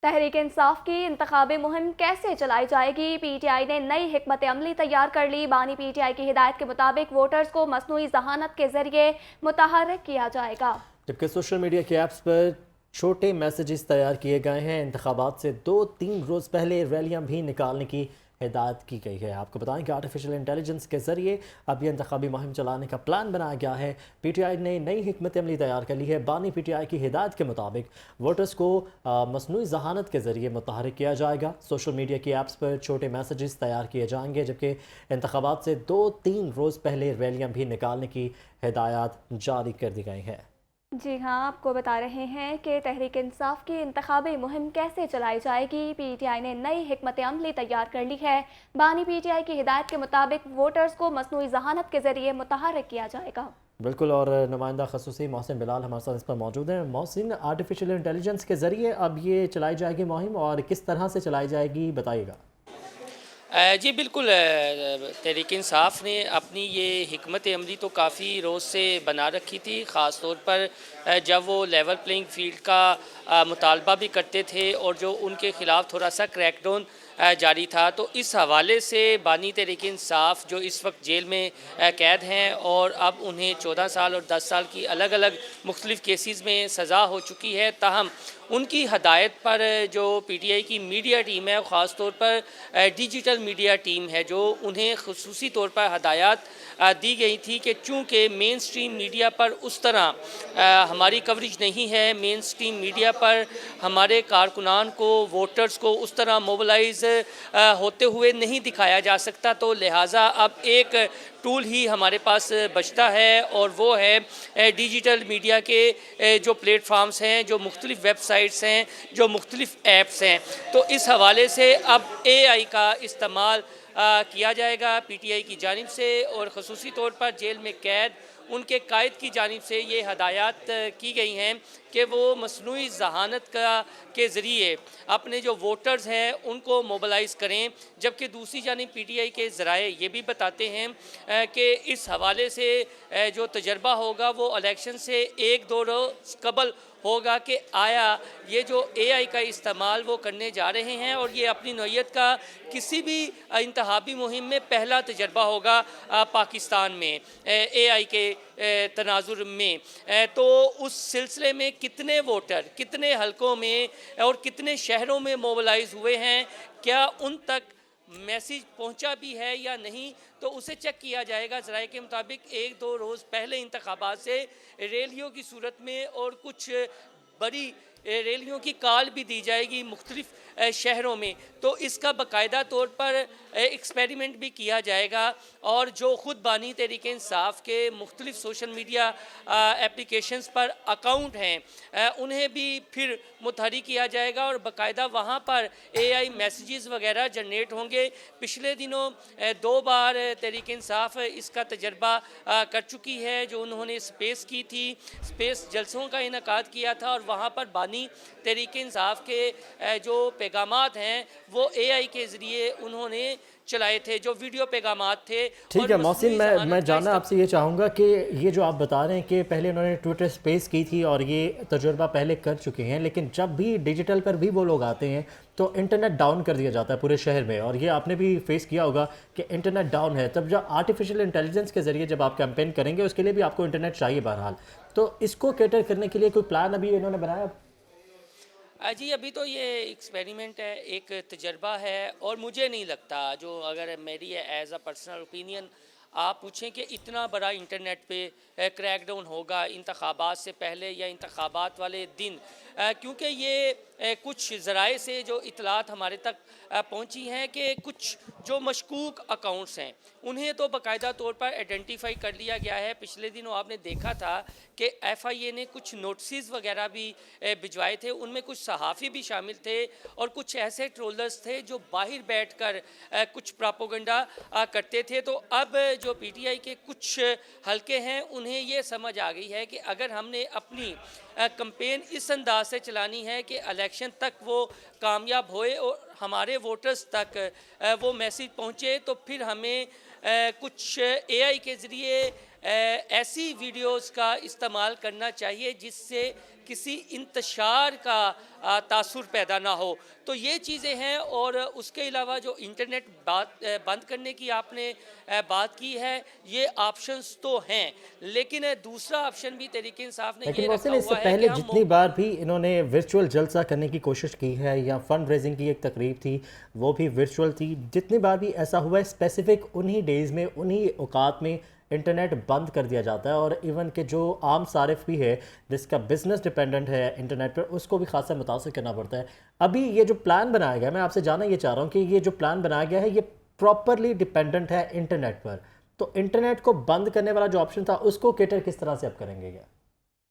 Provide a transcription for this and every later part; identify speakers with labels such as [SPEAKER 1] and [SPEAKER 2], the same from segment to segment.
[SPEAKER 1] तहरीक इंसाफ की इंतखाबी मुहिम कैसे चलाई जाएगी? पीटीआई ने नई हिकमत अमली तैयार कर ली। बानी पीटीआई की हिदायत के मुताबिक वोटर्स को मसनूई जहानत के जरिए मुतहर्रिक किया जाएगा।
[SPEAKER 2] जबकि सोशल मीडिया के ऐप्स पर छोटे मैसेजेस तैयार किए गए हैं। इंतखाबात से 2-3 रोज़ पहले रैलियां भी निकालने की हिदायत की गई है। आपको बताएं कि आर्टिफिशियल इंटेलिजेंस के ज़रिए अब ये इंतखाबी मुहिम चलाने का प्लान बनाया गया है। पीटीआई ने नई हिकमत अमली तैयार कर ली है। बानी पीटीआई की हिदायत के मुताबिक वोटर्स को मसनूई जहानत के ज़रिए मुतहर्रिक किया जाएगा। सोशल मीडिया की ऐप्स पर छोटे मैसेजेस तैयार किए जाएंगे, जबकि इंतखाबात से 2-3 रोज़ पहले रैलियाँ भी निकालने की हिदायत जारी कर दी गई हैं।
[SPEAKER 1] जी हाँ, आपको बता रहे हैं कि तहरीक इंसाफ की इंतखाबी मुहिम कैसे चलाई जाएगी। पीटीआई ने नई हिकमत अमली तैयार कर ली है। बानी पीटीआई की हिदायत के मुताबिक वोटर्स को मसनूई जहानत के जरिए मुतहर्रिक किया जाएगा।
[SPEAKER 2] बिल्कुल, और नुमाइंदा खसूसी मोहसिन बिलाल हमारे साथ इस पर मौजूद हैं। मोहसिन, आर्टिफिशियल इंटेलिजेंस के ज़रिए अब ये चलाई जाएगी मुहिम, और किस तरह से चलाई जाएगी बताइएगा।
[SPEAKER 3] जी बिल्कुल, तहरीक इंसाफ ने अपनी ये हिकमत अमली तो काफ़ी रोज़ से बना रखी थी। ख़ास तौर पर जब वो लेवल प्लेइंग फील्ड का मुतालबा भी करते थे और जो उनके ख़िलाफ़ थोड़ा सा क्रैकडाउन जारी था, तो इस हवाले से बानी तहरीक इंसाफ जो इस वक्त जेल में कैद हैं और अब उन्हें 14 साल और 10 साल की अलग अलग मुख्तलिफ़ केसेस में सज़ा हो चुकी है, ताहम उनकी हदायत पर जो पीटीआई की मीडिया टीम है, ख़ास तौर पर डिजिटल मीडिया टीम है, जो उन्हें खुसूसी तौर पर हदायत दी गई थी कि चूँकि मेन स्ट्रीम मीडिया पर उस तरह हमारी कवरेज नहीं है, मेन स्ट्रीम मीडिया पर हमारे कारकुनान को, वोटर्स को उस तरह मोबलाइज़ होते हुए नहीं दिखाया जा सकता, तो लिहाजा अब एक टूल ही हमारे पास बचता है और वो है डिजिटल मीडिया के जो प्लेटफार्म्स हैं, जो मुख्तलिफ़ वेबसाइट्स हैं, जो मुख्तलिफ़ ऐप्स हैं। तो इस हवाले से अब एआई का इस्तेमाल किया जाएगा पीटीआई की जानिब से, और ख़ुसूसी तौर पर जेल में कैद उनके कायद की जानिब से ये हदायत की गई हैं कि वो मसनूई जहानत के ज़रिए अपने जो वोटर्स हैं उनको मोबलाइज़ करें। जबकि दूसरी जानिब पीटीआई के ज़राए ये भी बताते हैं कि इस हवाले से जो तजर्बा होगा वो इलेक्शन से 1-2 रोज़ कबल होगा कि आया ये जो एआई का इस्तेमाल वो करने जा रहे हैं, और ये अपनी नौइयत का किसी भी इंतखाबी मुहिम में पहला तजर्बा होगा पाकिस्तान में एआई के तनाजुर में। तो उस सिलसिले में कितने वोटर कितने हलकों में और कितने शहरों में मोबलाइज हुए हैं, क्या उन तक मैसेज पहुंचा भी है या नहीं, तो उसे चेक किया जाएगा। ज़राए के मुताबिक 1-2 रोज़ पहले इंतखाबात से रैलियों की सूरत में और कुछ बड़ी रैलियों की कॉल भी दी जाएगी मुख्तलिफ़ शहरों में, तो इसका बाकायदा तौर पर एक्सपेरिमेंट भी किया जाएगा। और जो ख़ुद बानी तहरीक इंसाफ के मुख्तलिफ़ सोशल मीडिया एप्लीकेशंस पर अकाउंट हैं उन्हें भी फिर मुतहर्रिक किया जाएगा और बाकायदा वहाँ पर एआई मैसेजेस वगैरह जनरेट होंगे। पिछले दिनों 2 बार तहरीक इंसाफ इसका तजर्बा कर चुकी है। जो उन्होंने स्पेस की थी, स्पेस जलसों का इनकाद किया था, और वहाँ पर बानी तहरीक इंसाफ के जो पैगामात हैं वो एआई के ज़रिए उन्होंने चलाए थे, जो वीडियो पैगामात थे।
[SPEAKER 2] ठीक है मोहसिन, मैं जानना आपसे ये चाहूँगा कि ये जो आप बता रहे हैं कि पहले उन्होंने ट्विटर स्पेस की थी और ये तजुर्बा पहले कर चुके हैं, लेकिन जब भी डिजिटल पर भी वो लोग आते हैं तो इंटरनेट डाउन कर दिया जाता है पूरे शहर में, और ये आपने भी फेस किया होगा कि इंटरनेट डाउन है। तब जब आर्टिफिशियल इंटेलिजेंस के ज़रिए जब आप कैंपेन करेंगे, उसके लिए भी आपको इंटरनेट चाहिए बहरहाल, तो इसको कैटर करने के लिए कोई प्लान अभी इन्होंने बनाया?
[SPEAKER 3] जी अभी तो ये एक्सपेरिमेंट है, एक तजर्बा है, और मुझे नहीं लगता, जो अगर मेरी एज अ पर्सनल ओपिनियन आप पूछें कि इतना बड़ा इंटरनेट पे क्रैकडाउन होगा इंतखाबात से पहले या इंतखाबात वाले दिन, क्योंकि ये कुछ ज़राए से जो इतलात हमारे तक पहुंची हैं कि कुछ जो मशकूक अकाउंट्स हैं उन्हें तो बाकायदा तौर पर आइडेंटिफाई कर लिया गया है। पिछले दिनों आपने देखा था कि एफआईए ने कुछ नोटिस वगैरह भी भिजवाए थे, उनमें कुछ सहाफ़ी भी शामिल थे और कुछ ऐसे ट्रोलर्स थे जो बाहर बैठकर कुछ प्रोपेगेंडा करते थे। तो अब जो पीटीआई के कुछ हलके हैं उन्हें ये समझ आ गई है कि अगर हमने अपनी कैंपेन इस अंदाज से चलानी है कि इलेक्शन तक वो कामयाब होए और हमारे वोटर्स तक वो मैसेज पहुँचे, तो फिर हमें कुछ एआई के ज़रिए ऐसी वीडियोस का इस्तेमाल करना चाहिए जिससे کسی انتشار کا تاثر پیدا نہ ہو. تو یہ چیزیں ہیں. اور اس کے علاوہ جو انٹرنیٹ بند کرنے کی آپ نے بات کی ہے, یہ آپشنز تو ہیں, لیکن دوسرا آپشن بھی تحریک انصاف نے
[SPEAKER 2] لیکن
[SPEAKER 3] یہ
[SPEAKER 2] محسن
[SPEAKER 3] رکھا
[SPEAKER 2] اس سے
[SPEAKER 3] ہوا ہے
[SPEAKER 2] پہلے
[SPEAKER 3] کہ
[SPEAKER 2] جتنی بار بھی انہوں نے ورچوئل جلسہ کرنے کی کوشش کی ہے یا فنڈ ریزنگ کی ایک تقریب تھی وہ بھی ورچوئل تھی, جتنی بار بھی ایسا ہوا ہے اسپیسیفک انہی ڈیز میں انہی اوقات میں انٹرنیٹ بند کر دیا جاتا ہے, اور ایون کہ جو عام صارف بھی ہے جس کا بزنس ڈیپینڈنٹ ہے انٹرنیٹ پر, اس کو بھی خاصا متاثر کرنا پڑتا ہے. ابھی یہ جو پلان بنایا گیا ہے, میں آپ سے جاننا یہ چاہ رہا ہوں کہ یہ جو پلان بنایا گیا ہے یہ پراپرلی ڈیپینڈنٹ ہے انٹرنیٹ پر, تو انٹرنیٹ کو بند کرنے والا جو آپشن تھا اس کو کیٹر کس طرح سے اب کریں گے؟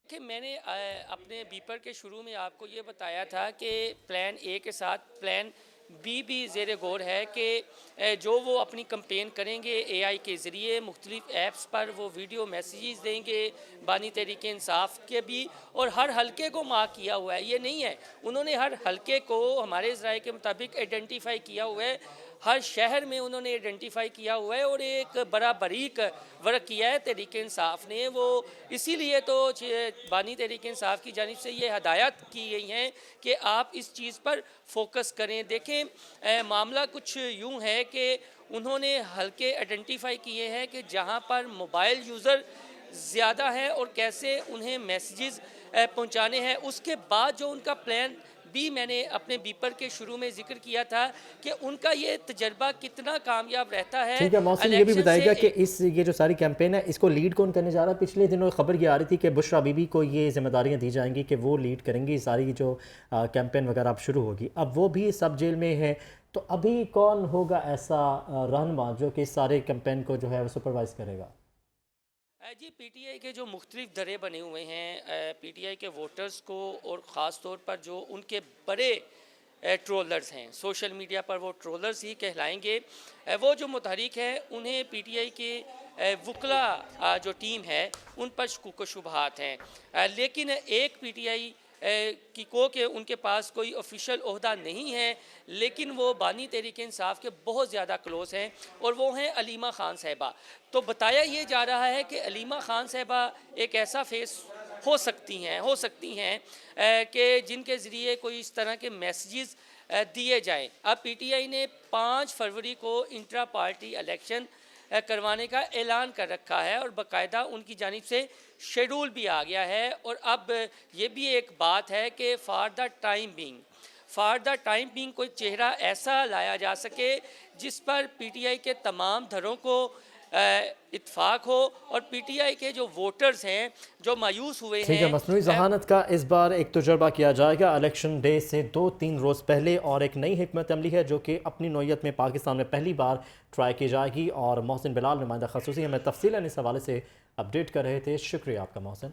[SPEAKER 3] کہ میں نے اپنے بیپر کے شروع میں آپ کو یہ بتایا تھا کہ پلان اے کے ساتھ پلان بی بھی زیر غور ہے کہ جو وہ اپنی کمپین کریں گے اے آئی کے ذریعے مختلف ایپس پر وہ ویڈیو میسیجز دیں گے بانی تحریک انصاف کے بھی, اور ہر حلقے کو مارک کیا ہوا ہے. یہ نہیں ہے, انہوں نے ہر حلقے کو ہمارے ذرائع کے مطابق آئیڈینٹیفائی کیا ہوا ہے, ہر شہر میں انہوں نے آئیڈینٹیفائی کیا ہوا ہے, اور ایک بڑا باریک ورک کیا ہے تحریک انصاف نے. وہ اسی لیے تو بانی تحریک انصاف کی جانب سے یہ ہدایت کی گئی ہیں کہ آپ اس چیز پر فوکس کریں. دیکھیں معاملہ کچھ یوں ہے کہ انہوں نے حلقے آئیڈینٹیفائی کیے ہیں کہ جہاں پر موبائل یوزر زیادہ ہیں اور کیسے انہیں میسیجز پہنچانے ہیں. اس کے بعد جو ان کا پلان بھی میں نے اپنے بیپر کے شروع میں ذکر کیا تھا کہ ان کا یہ تجربہ کتنا کامیاب رہتا ہے.
[SPEAKER 2] ٹھیک ہے محسن, یہ بھی بتائے گا کہ یہ جو ساری کیمپین ہے اس کو لیڈ کون کرنے جا رہا ہے؟ پچھلے دنوں خبر یہ آ رہی تھی کہ بشریٰ بی بی کو یہ ذمہ داریاں دی جائیں گی کہ وہ لیڈ کریں گی ساری جو کیمپین وغیرہ اب شروع ہوگی. اب وہ بھی سب جیل میں ہے, تو ابھی کون ہوگا ایسا رہنما جو کہ سارے کیمپین کو جو ہے وہ سپروائز کرے گا؟
[SPEAKER 3] جی پی ٹی آئی کے جو مختلف دھرے بنے ہوئے ہیں, پی ٹی آئی کے ووٹرز کو, اور خاص طور پر جو ان کے بڑے ٹرولرز ہیں سوشل میڈیا پر, وہ ٹرولرز ہی کہلائیں گے, وہ جو متحرک ہیں انہیں پی ٹی آئی کے وکلاء جو ٹیم ہے ان پر شکوک و شبہات ہیں. لیکن ایک پی ٹی آئی کی کہ ان کے پاس کوئی آفیشیل عہدہ نہیں ہے, لیکن وہ بانی تحریک انصاف کے بہت زیادہ کلوز ہیں, اور وہ ہیں علیمہ خان صاحبہ. تو بتایا یہ جا رہا ہے کہ علیمہ خان صاحبہ ایک ایسا فیس ہو سکتی ہیں کہ جن کے ذریعے کوئی اس طرح کے میسیجز دیے جائیں. اب پی ٹی آئی نے 5 فروری کو انٹرا پارٹی الیکشن کروانے کا اعلان کر رکھا ہے, اور باقاعدہ ان کی جانب سے شیڈول بھی آ گیا ہے. اور اب یہ بھی ایک بات ہے کہ فار دا ٹائم بینگ کوئی چہرہ ایسا لایا جا سکے جس پر پی ٹی آئی کے تمام دھروں کو اتفاق ہو, اور پی ٹی آئی کے جو ووٹرز ہیں جو مایوس ہوئے ہیں.
[SPEAKER 2] ٹھیک ہے, مصنوعی ذہانت کا اس بار ایک تجربہ کیا جائے گا الیکشن ڈے سے 2-3 روز پہلے, اور ایک نئی حکمت عملی ہے جو کہ اپنی نوعیت میں پاکستان میں پہلی بار ٹرائی کی جائے گی. اور محسن بلال نمائندہ خصوصی ہمیں تفصیلاً اس حوالے سے اپڈیٹ کر رہے تھے. شکریہ آپ کا محسن.